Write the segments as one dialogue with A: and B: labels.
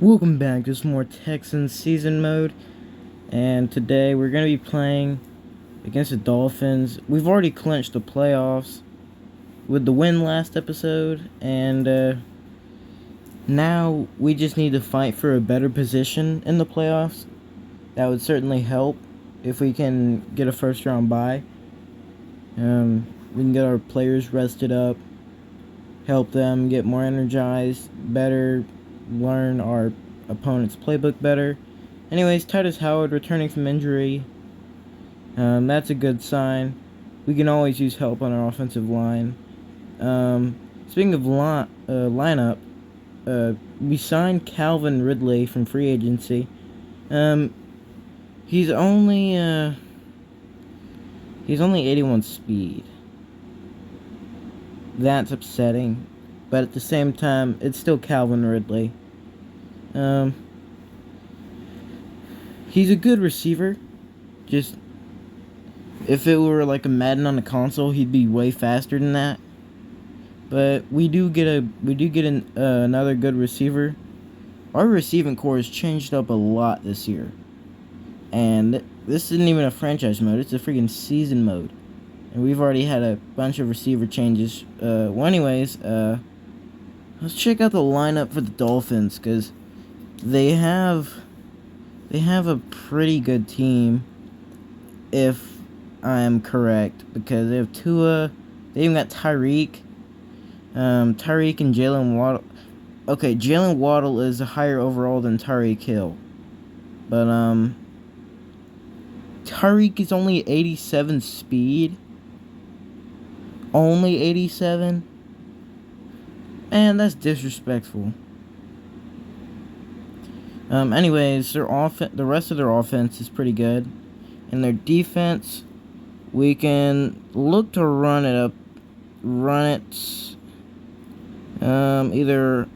A: Welcome back to some more Texans season mode, and today we're going to be playing against the Dolphins. We've already clinched the playoffs with the win last episode, and now we just need to fight for a better position in the playoffs. That would certainly help if we can get a first round bye. We can get our players rested up, help them get more energized, better learn our opponent's playbook better. Anyways, Titus Howard returning from injury. That's a good sign. We can always use help on our offensive line. Speaking of lineup, we signed Calvin Ridley from free agency. He's only 81 speed. That's upsetting, but at the same time, it's still Calvin Ridley. He's a good receiver. Just if it were like a Madden on the console, he'd be way faster than that. But we do get another good receiver. Our receiving core has changed up a lot this year, and this isn't even a franchise mode; it's a freaking season mode. And we've already had a bunch of receiver changes. Let's check out the lineup for the Dolphins, because they have a pretty good team, if I'm correct, because they have Tua, they even got Tyreek and Jalen Waddle. Okay, Jalen Waddle is a higher overall than Tyreek Hill, but Tyreek is only 87 speed. Only 87? Man, that's disrespectful. Anyways, the rest of their offense is pretty good. And their defense, we can look to run it. Either,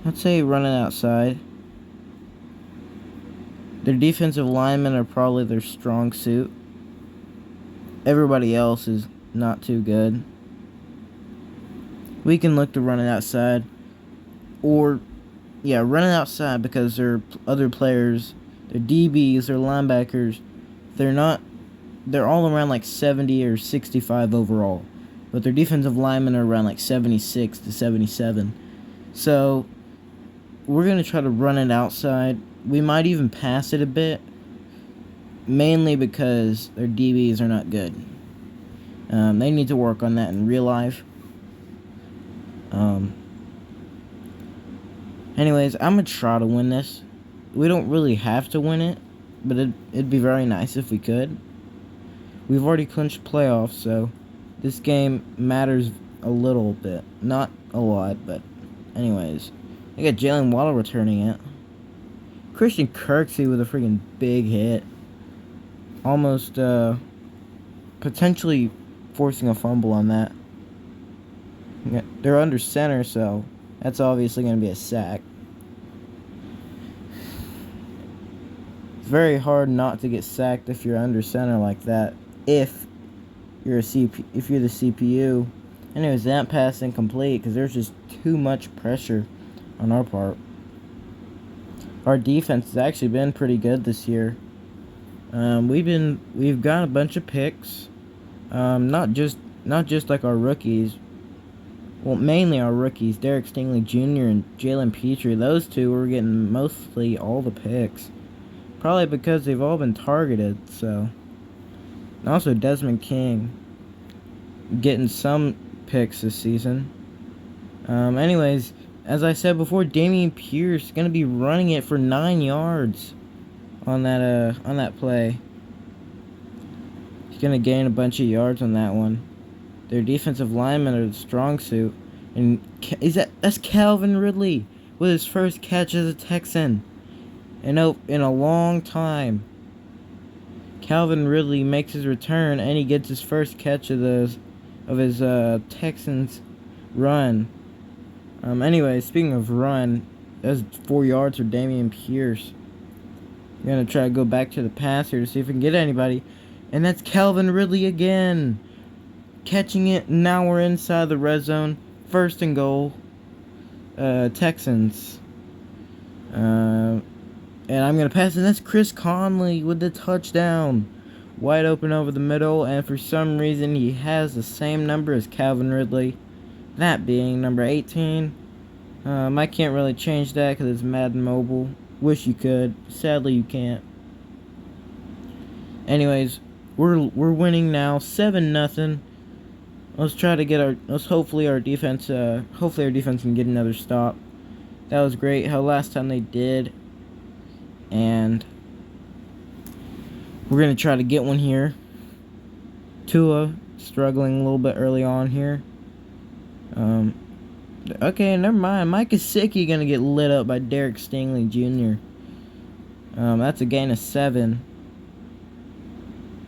A: let's say run it outside. Their defensive linemen are probably their strong suit. Everybody else is not too good. We can look to run it outside. Run it outside, because their other players, their DBs, their linebackers, they're all around like 70 or 65 overall. But their defensive linemen are around like 76 to 77. So, we're going to try to run it outside. We might even pass it a bit, mainly because their DBs are not good. They need to work on that in real life. Anyways, I'm going to try to win this. We don't really have to win it, but it'd be very nice if we could. We've already clinched playoffs, so this game matters a little bit. Not a lot, but anyways. I got Jalen Waddle returning it. Christian Kirksey with a freaking big hit. Almost, potentially forcing a fumble on that. They're under center, so that's obviously going to be a sack. It's very hard not to get sacked if you're under center like that. If you're the CPU. Anyways, that pass incomplete because there's just too much pressure on our part. Our defense has actually been pretty good this year. We've got a bunch of picks. Not just like our rookies. Well, mainly our rookies, Derek Stingley Jr. and Jalen Petrie. Those two were getting mostly all the picks. Probably because they've all been targeted, so. And also Desmond King getting some picks this season. Anyways, as I said before, Dameon Pierce is going to be running it for 9 yards on that play. He's going to gain a bunch of yards on that one. Their defensive linemen are the strong suit. And that's Calvin Ridley with his first catch as a Texan in a long time. Calvin Ridley makes his return, and he gets his first catch of his Texans run. Anyway, speaking of run, that's 4 yards for Dameon Pierce. I'm going to try to go back to the pass here to see if we can get anybody. And that's Calvin Ridley again. Catching it. Now we're inside the red zone. 1st and goal. Texans. And I'm going to pass it. That's Chris Conley with the touchdown. Wide open over the middle. And for some reason, he has the same number as Calvin Ridley. That being number 18. I can't really change that because it's Madden Mobile. Wish you could. Sadly, you can't. Anyways, we're winning now, 7-0. Let's try to get hopefully our defense can get another stop. That was great how last time they did. And we're going to try to get one here. Tua struggling a little bit early on here. Okay, never mind. Mike Gesicki going to get lit up by Derek Stingley Jr. That's a gain of 7.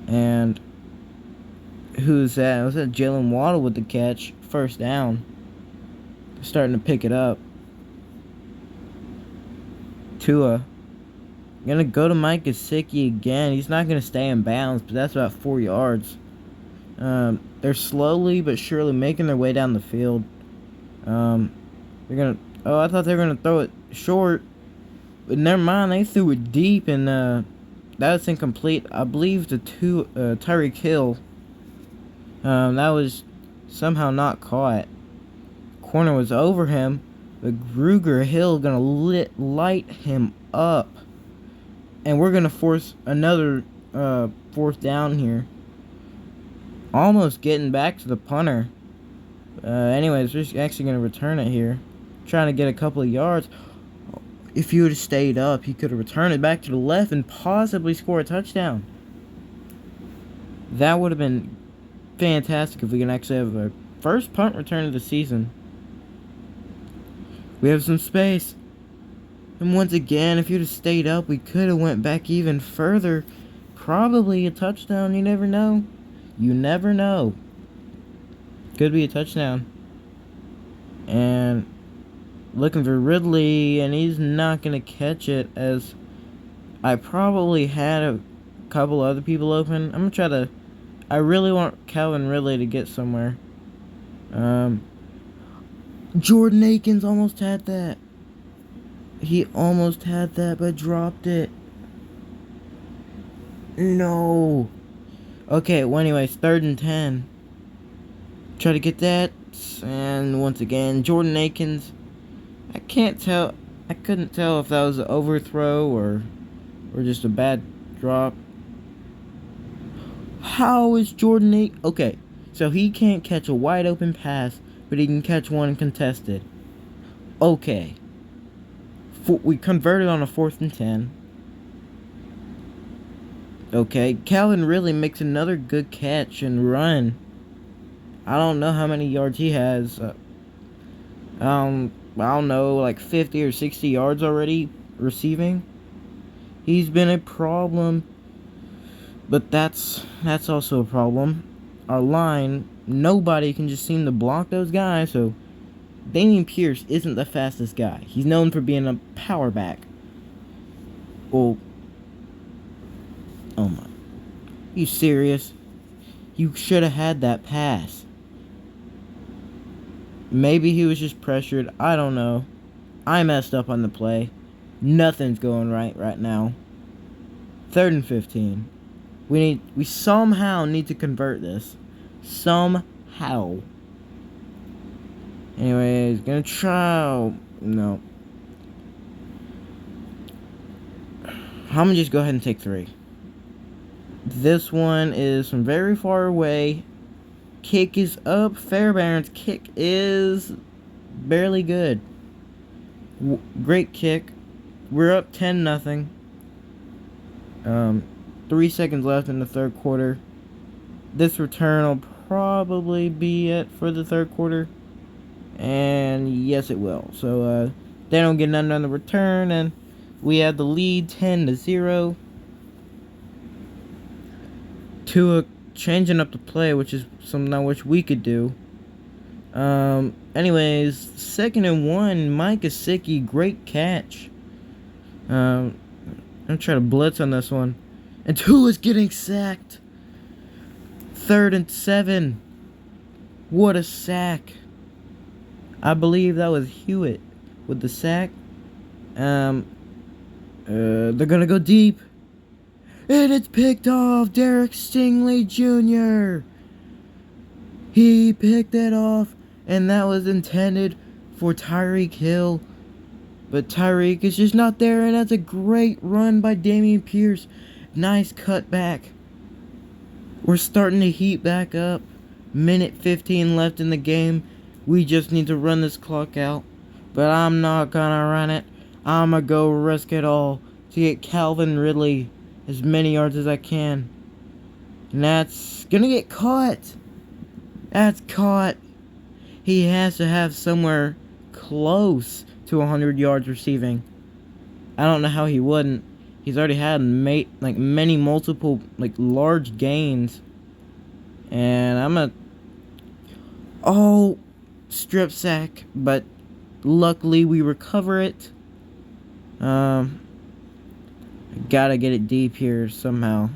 A: And who's that? Was that Jalen Waddle with the catch? First down. Starting to pick it up. Tua. Gonna go to Mike Gesicki again. He's not gonna stay in bounds, but that's about 4 yards. They're slowly but surely making their way down the field. They're gonna. Oh, I thought they were gonna throw it short, but never mind. They threw it deep, and that was incomplete. I believe the Tyreek Hill. That was somehow not caught. Corner was over him, but Gruger Hill gonna light him up. And we're going to force another 4th down here. Almost getting back to the punter. Anyways, we're actually going to return it here. Trying to get a couple of yards. If he would have stayed up, he could have returned it back to the left and possibly score a touchdown. That would have been fantastic if we can actually have our first punt return of the season. We have some space. And once again, if you'd have stayed up, we could have went back even further. Probably a touchdown. You never know. You never know. Could be a touchdown. And looking for Ridley, and he's not going to catch it, as I probably had a couple other people open. I'm going to try to... I really want Calvin Ridley to get somewhere. Jordan Akins almost had that. He almost had that, but dropped it. No. Okay, well, anyways, 3rd and 10. Try to get that. And once again, Jordan Akins. I couldn't tell if that was an overthrow or just a bad drop. How is Jordan Akins? Okay, so he can't catch a wide open pass, but he can catch one contested. Okay. We converted on a 4th and 10. Okay, Calvin Ridley makes another good catch and run. I don't know how many yards he has. I don't know, like 50 or 60 yards already receiving. He's been a problem, but that's also a problem. Our line, nobody can just seem to block those guys, so Dameon Pierce isn't the fastest guy. He's known for being a power back. Well, oh my. Are you serious? You should have had that pass. Maybe he was just pressured. I don't know. I messed up on the play. Nothing's going right now. 3rd and 15. We somehow need to convert this. Somehow. Anyways, gonna try. No. I'm gonna just go ahead and take 3. This one is from very far away. Kick is up. Fairbairn's kick is barely good. Great kick. We're up 10-0. 3 seconds left in the 3rd quarter. This return will probably be it for the 3rd quarter. And yes, it will. So they don't get nothing on the return, and we have the lead 10-0. Tua changing up the play, which is something I wish we could do. Anyways, 2nd and 1. Mike Gesicki, great catch. I'm gonna try to blitz on this one, and Tua's getting sacked. 3rd and 7. What a sack! I believe that was Hewitt with the sack. They're gonna go deep. And it's picked off. Derek Stingley Jr. He picked it off. And that was intended for Tyreek Hill. But Tyreek is just not there. And that's a great run by Dameon Pierce. Nice cutback. We're starting to heat back up. Minute 15 left in the game. We just need to run this clock out. But I'm not gonna run it. I'm gonna go risk it all to get Calvin Ridley as many yards as I can. And that's gonna get caught. That's caught. He has to have somewhere close to 100 yards receiving. I don't know how he wouldn't. He's already had many multiple large gains. And I'm a strip sack, but luckily we recover it. I gotta get it deep here somehow.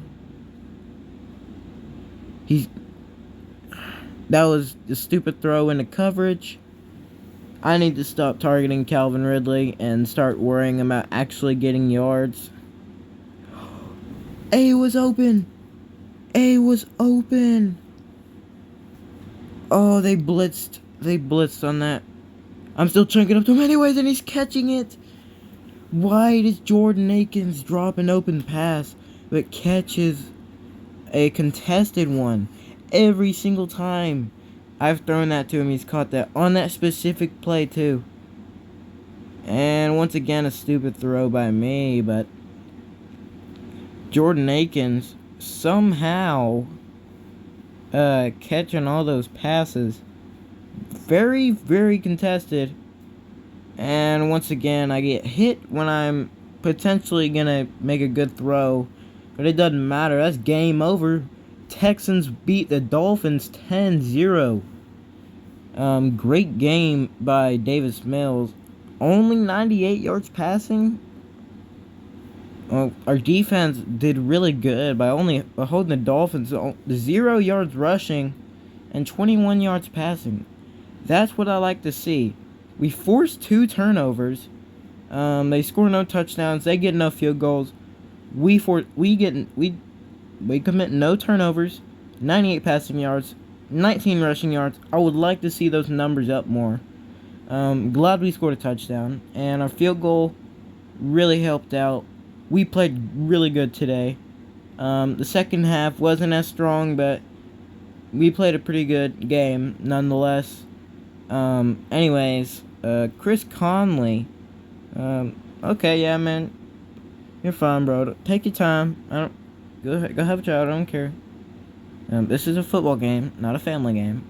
A: That was a stupid throw into coverage. I need to stop targeting Calvin Ridley and start worrying about actually getting yards. A was open. A was open. Oh, they blitzed. They blitzed on that. I'm still chunking up to him anyways, and he's catching it. Why does Jordan Akins drop an open pass but catches a contested one every single time I've thrown that to him? He's caught that on that specific play too. And once again, a stupid throw by me, but Jordan Akins somehow catching all those passes. Very, very contested. And once again, I get hit when I'm potentially gonna make a good throw. But it doesn't matter. That's game over. Texans beat the Dolphins 10-0. Great game by Davis Mills. Only 98 yards passing. Well, our defense did really good by holding the Dolphins to 0 yards rushing and 21 yards passing. That's what I like to see. We forced 2 turnovers. They score no touchdowns. They get no field goals. We commit no turnovers. 98 passing yards, 19 rushing yards. I would like to see those numbers up more. Glad we scored a touchdown, and our field goal really helped out. We played really good today. The second half wasn't as strong, but we played a pretty good game nonetheless. Anyways, Chris Conley. Okay, yeah, man. You're fine, bro. Take your time. Go have a child. I don't care. This is a football game, not a family game.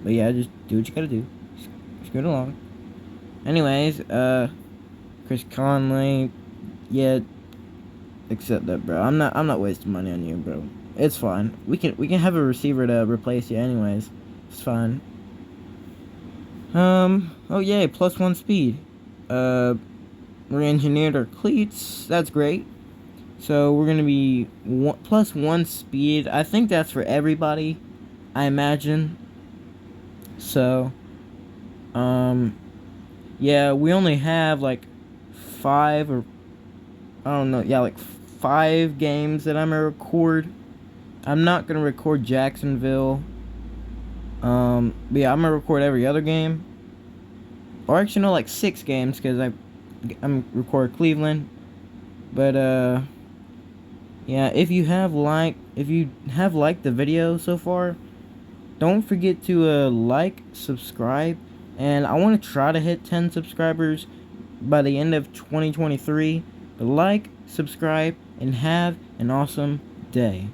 A: But yeah, just do what you gotta do. Just go along. Anyways, Chris Conley. Yeah, accept that, bro. I'm not wasting money on you, bro. It's fine. We can have a receiver to replace you, anyways. It's fine. Oh yay, +1 speed. Re-engineered our cleats. That's great. So we're gonna be +1 speed. I think that's for everybody, I imagine. So, yeah, we only have 5 or I don't know. Yeah, 5 games that I'm gonna record. I'm not gonna record Jacksonville. But yeah, I'm gonna record every other game. Or actually, no, 6 games, because I'm record Cleveland. But yeah, if you have liked the video so far, don't forget to subscribe, and I want to try to hit 10 subscribers by the end of 2023. But subscribe, and have an awesome day.